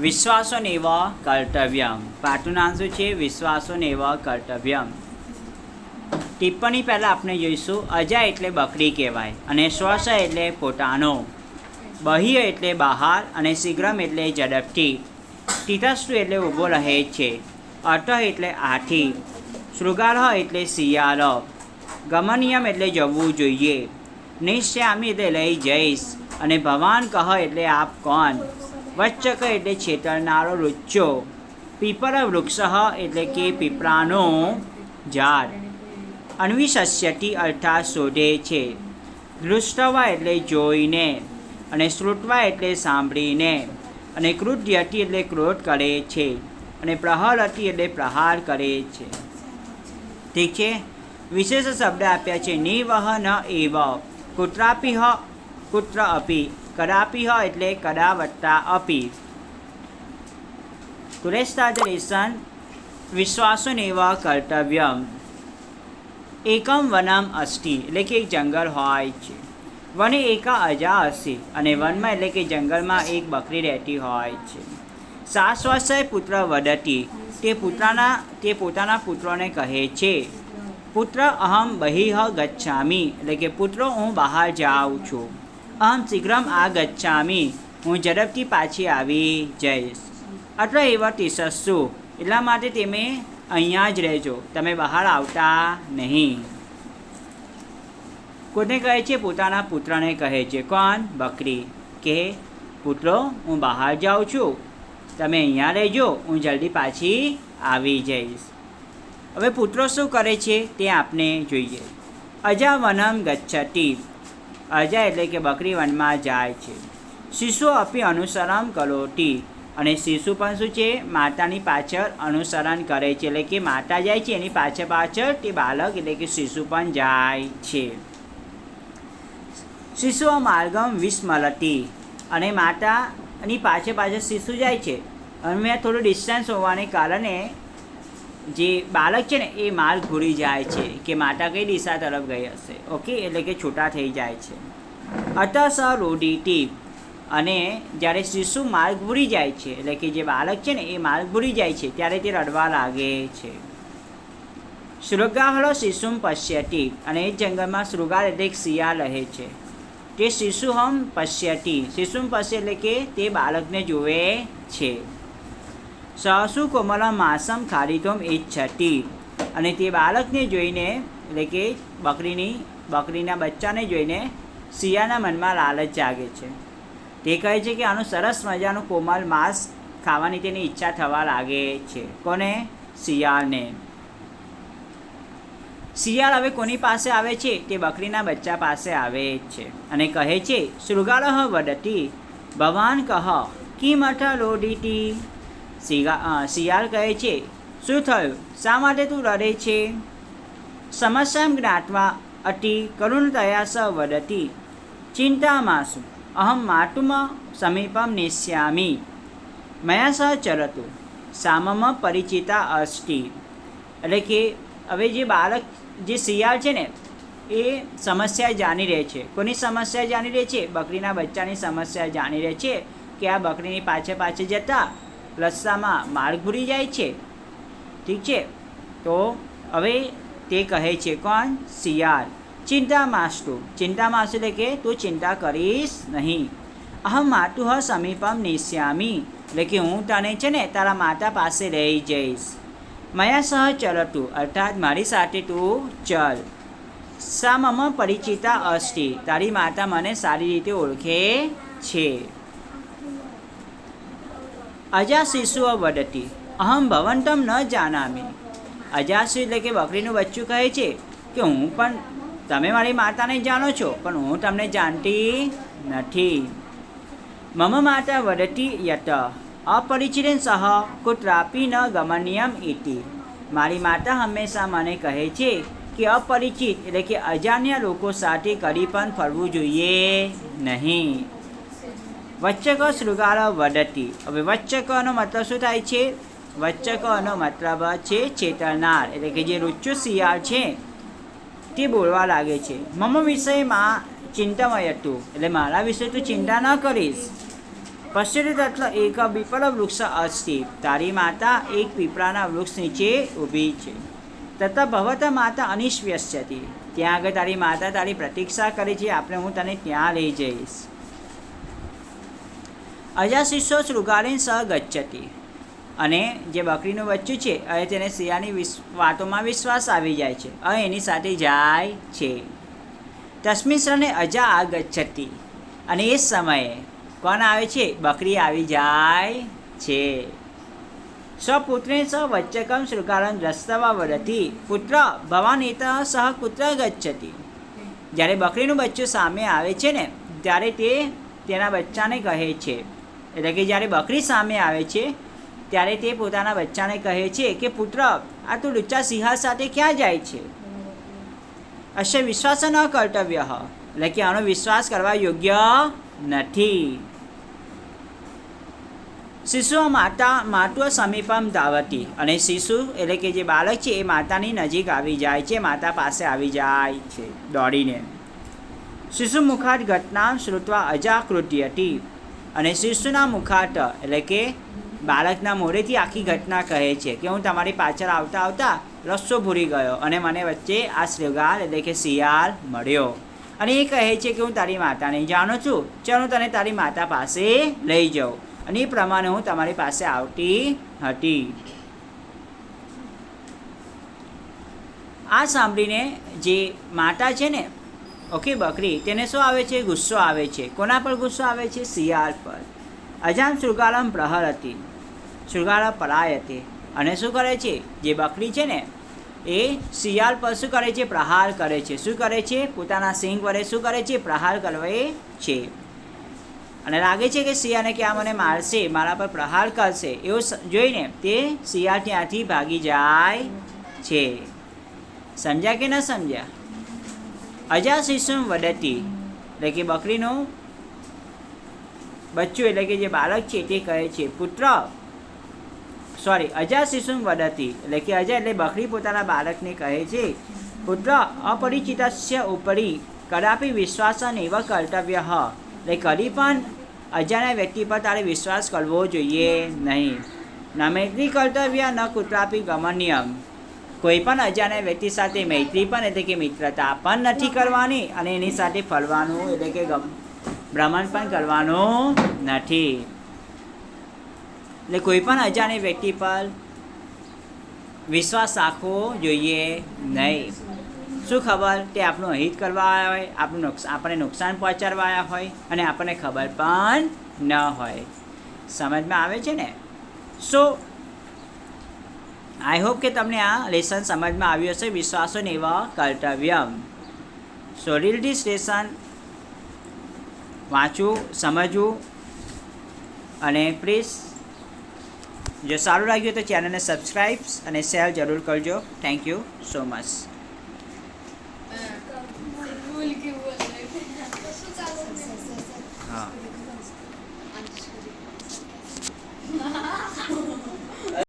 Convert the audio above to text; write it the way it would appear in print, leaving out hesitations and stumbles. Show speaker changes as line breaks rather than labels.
વિશ્વાસોનેવ કર્તવ્યમ. પાઠનું નામ શું છે? વિશ્વાસોનેવ કર્તવ્યમ. ટિપ્પણી પહેલાં આપણે જોઈશું. અજા એટલે બકરી કહેવાય અને શ્વાસ એટલે પોતાનો, બહ્ય એટલે બહાર અને શીઘ્રમ એટલે ઝડપથી, તિતસ્તુ એટલે ઊભો રહે છે, અટ એટલે આથી, શૃગાલ એટલે શિયાળ, ગમનિયમ એટલે જવું જોઈએ, નિશ્યામી એટલે લઈ જઈશ, અને ભવાન કહ એટલે આપ કોણ, વચ્ચક એટલે છેતરનારો લુચ્ચો, પીપર વૃક્ષ એટલે કે પીપળાનો ઝાડ, અન્વિષસ્યતિ અર્થાત શોધે છે, દૃષ્ટવા એટલે જોઈને, અને શ્રુત્વા એટલે સાંભળીને, અને ક્રુધ્યતિ એટલે ક્રોધ કરે છે, અને પ્રહરતિ એટલે પ્રહાર કરે છે. ઠીક છે. વિશેષ શબ્દ આપ્યા છે. નિવહ ન એવ, કુત્રાપી હ કુત્ર અપી, કદાપી હ એટલે કદા વત્તા અપી. Today's translation. વિશ્વાસોનેવ કર્તવ્યમ. એકમ વનમ અસ્તિ એટલે કે એક જંગલ હોય છે. વને એકા અજા હશે અને વનમાં એટલે કે જંગલમાં એક બકરી રહેતી હોય છે. શાશ્વતય પુત્ર વદતી તે પોતાના પુત્રોને કહે છે. પુત્ર અહમ બહિઃ ગચ્છામી એટલે કે પુત્રો હું બહાર જાઉં છું. અહમ શીઘ્રમ આગચ્છામી હું ઝડપથી પાછી આવી જઈશ. અત્ર એવ તિષ્ઠસ્તુ એટલા માટે તમે અહીંયા જ રહેજો, તમે બહાર આવતા નહીં. કોને કહે છે? પોતાના પુત્રને કહે છે. કોણ? બકરી. કે પુત્રો હું બહાર જાઉં છું, તમે અહીંયા રહેજો, હું જલ્દી પાછી આવી જઈશ. હવે પુત્રો શું કરે છે તે આપણે જોઈએ. અજા વનમ ગચ્છતિ. અજા એટલે કે બકરી વનમાં જાય છે. શિશુ અપી અનુસરણ કરોતિ અને શિશુ પણ શું છે? માતાની પાછળ અનુસરણ કરે છે. એટલે કે માતા જાય છે એની પાછળ પાછળ તે બાળક એટલે કે શિશુ પણ જાય છે. શિશુ માર્ગમ વિસ્મરતી અને માતાની પાછળ પાછળ શિશુ જાય છે. અને થોડું ડિસ્ટન્સ હોવાને કારણે જે બાળક છે ને એ માર્ગ ભૂલી જાય છે કે માતા કઈ દિશા તરફ ગઈ હશે. ઓકે, એટલે કે છૂટા થઈ જાય છે. અત સ રોડિટી અને જ્યારે શિશુ માર્ગ ભૂલી જાય છે એટલે કે જે બાળક છે ને એ માર્ગ ભૂલી જાય છે ત્યારે તે રડવા લાગે છે. શૃગાહળ શિશુમ પશ્યતિ અને એ જંગલમાં શૃગાલ એટલે એક શિયાળ રહે છે. તે શિશુહમ પશ્યતિ શિશુમ પશ્ય એટલે કે તે બાળકને જુએ છે. સહસુ કોમલ માસમ ખાલિતોમ ઇચ્છતિ અને તે બાળકને જોઈને એટલે કે બકરીના બચ્ચાને જોઈને શિયાળના મનમાં લાલચ જાગે છે. તે કહે છે કે આનું સરસ મજાનું કોમલ માંસ ખાવાની તેની ઈચ્છા થવા લાગે છે. કોને? શિયાળને. શિયાળ હવે કોની પાસે આવે છે? તે બકરીના બચ્ચા પાસે આવે છે અને કહે છે. શૃગાલઃ વદતિ ભવાન કહ કિમઠ રોડિતિ. શિયાળ કહે છે, શું થયું? શા માટે તું રડે છે? સમસ્યામ જ્ઞાત્વા અતિ કરુણતયા સ વદતિ ચિંતામાસુ અહમ માતુમ સમીપમ નેષ્યામિ મયા સહ ચરતુ સામમ પરિચિતા અસ્તિ. એટલે કે હવે જે શિયાળ છે ને એ સમસ્યા જાણી રહે છે. કોની સમસ્યા જાણી રહે છે? બકરીના બચ્ચાની સમસ્યા જાણી રહે છે કે આ બકરીની પાછળ જતાં રસ્તામાં માર્ગ ભૂલી જાય છે. ઠીક છે. તો હવે તે કહે છે. કોણ? શિયાળ. ચિંતામાસ્તુ એટલે કે તું ચિંતા કરીશ નહીં. અહમ માતુઃ સમીપમ નેષ્યામિ એટલે કે હું તને છે ને તારા માતા પાસે રહી જઈશ. મયા સહ ચરતુ અર્થાત મારી સાથે તું ચલ. સા મમ પરિચિતા અસ્તિ તારી માતા મને સારી રીતે ઓળખે છે. અજાશિશુ વદતિ અહમ ભવંતમ ન જાનામિ. અજાશુ એટલે કે બકરીનું બચ્ચું કહે છે કે હું પણ તમે મારી માતાને જાણો છો પણ હું તમને જાણતી નથી. મમ માતા વદતિ યત અપરિચિતેન સહ કુત્રાપી ન ગમનિયમ ઇતિ. મારી માતા હંમેશા મને કહે છે કે અપરિચિત એટલે કે અજાણ્યા લોકો સાથે કદી પણ ફરવું જોઈએ નહીં. વચ્ચક શૃગાલ વદતિ. હવે વચ્ચકનો મતલબ શું થાય છે? વચ્ચકનો મતલબ છે છેતરનાર. એટલે કે જે રુચ્ચુ શિયાળ છે તે બોલવા લાગે છે. મમ વિષયમાં ચિંતામય હતું એટલે મારા વિશે તું ચિંતા ન કરીશ. પશ્યતિ તત્ર એક પીપળવૃક્ષ અસ્તિ, તારી માતા એક પીપળાના વૃક્ષ નીચે ઊભી છે. તથા ભવતા માતા અનિશ્વ્યસ્યતિ, ત્યાં આગળ તારી માતા તારી પ્રતીક્ષા કરે છે, આપણે હું તને ત્યાં લઈ જઈશ. અજાશિષ્યો શૃગાલેન સહ ગચ્છતિ, અને જે બકરીનું બચ્ચું છે હવે તેને શિયાળની વાતોમાં વિશ્વાસ આવી જાય છે, હવે એની સાથે જાય છે. તસ્મિન ક્ષણે અજા આગચ્છતિ, અને એ જ સમયે કોણ આવે છે? બકરી આવી જાય છે. સ્વપુત્રેણ સહ વચ્ચકમ શૃગાલમ દ્રષ્ટવા વદતિ, પુત્ર ભવાનેત સહ કુત્ર ગચ્છતિ. જ્યારે બકરીનું બચ્ચું સામે આવે છે ને ત્યારે તે તેના બચ્ચાને કહે છે, એટલે કે જ્યારે બકરી સામે આવે છે ત્યારે તે પોતાના બચ્ચાને કહે છે કે પુત્ર, આ તું લુચ્ચા સિંહા સાથે ક્યાં જાય છે? અશ્ય વિશ્વાસ ન કર્તવ્ય, એટલે કે આનો વિશ્વાસ કરવા યોગ્ય નથી. શિશુ માતુ સમીપમ ધાવતી, અને શિશુ એટલે કે જે બાળક છે એ માતાની નજીક આવી જાય છે, માતા પાસે આવી જાય છે દોડીને. શિશુ મુખાત ઘટના શ્રુત્વા અજાકૃત્યતિ, અને શિશુના મુખાત એટલે કે બાળકના મોઢેથી આખી ઘટના કહે છે કે હું તમારી પાછળ આવતા આવતા રસ્તો ભૂલી ગયો અને મને વચ્ચે આ શૃગાલ એટલે કે શિયાળ મળ્યો, અને એ કહે છે કે હું તારી માતાને જાણું છું, ચાલ હું તને તારી માતા પાસે લઈ જાઉં. અને એ પ્રમાણે હું તમારી પાસે આવતી હતી. આ સાંભળીને જે માતા છે ને ઓકે બકરી, તેને શું આવે છે? ગુસ્સો આવે છે. કોના પર ગુસ્સો આવે છે? શિયાળ પર. અજાન શૃગાલમ પ્રહરતી, શૃગાલ પલાયતે, અને શું કરે છે? જે બકરી છે ને એ શિયાળ પર શું કરે છે? પ્રહાર કરે છે. શું કરે છે? પોતાના સિંગ વડે શું કરે છે? પ્રહાર કરે છે. અને લાગે છે કે શિયાળને કે આ મને મારશે, મારા પર પ્રહાર કરશે, એવું જોઈને તે શિયાળ ત્યાંથી ભાગી જાય છે. સમજ્યા કે ન સમજ્યા? અજાશિશુમ વદતિ, એટલે કે બકરીનું બચ્ચું એટલે કે જે બાળક છે તે કહે છે પુત્ર અજાશિશુમ વદતિ, એટલે કે અજા એટલે બકરી પોતાના બાળકને કહે છે પુત્ર અપરિચિતસ્ય ઉપરી કદાપી વિશ્વાસ નૈવ કર્તવ્ય, એટલે કદી પણ અજાણ્યા વ્યક્તિ પર તારે વિશ્વાસ કરવો જોઈએ નહીં. ન મૈત્રી કર્તવ્ય ન કુત્રાપી ગમન્યમ, કોઈ પણ અજાણ્યા વ્યક્તિ સાથે મૈત્રી પણ એટલે કે મિત્રતા પણ નથી કરવાની, અને એની સાથે ફરવાનું એટલે કે ભ્રમણ પણ કરવાનું નથી. એટલે કોઈ પણ અજાણ્યા વ્યક્તિ પર વિશ્વાસ રાખવો જોઈએ નહીં. શું ખબર તે આપણું અહિત કરવા આવ્યા હોય, આપણને નુકસાન પહોંચાડવા આવ્યા હોય, અને આપણને ખબર પણ ન હોય. સમજમાં આવે છે ને? સો આઈ હોપ કે તમને આ લેસન સમજમાં આવ્યું હશે. વિશ્વાસો નૈવ કર્તવ્યમ. સો રીડ ધીસ લેસન, વાંચવું, સમજવું, અને પ્લીઝ જો સારું લાગ્યું તો ચેનલને સબસ્ક્રાઈબ અને શેર જરૂર કરજો. Thank you so much.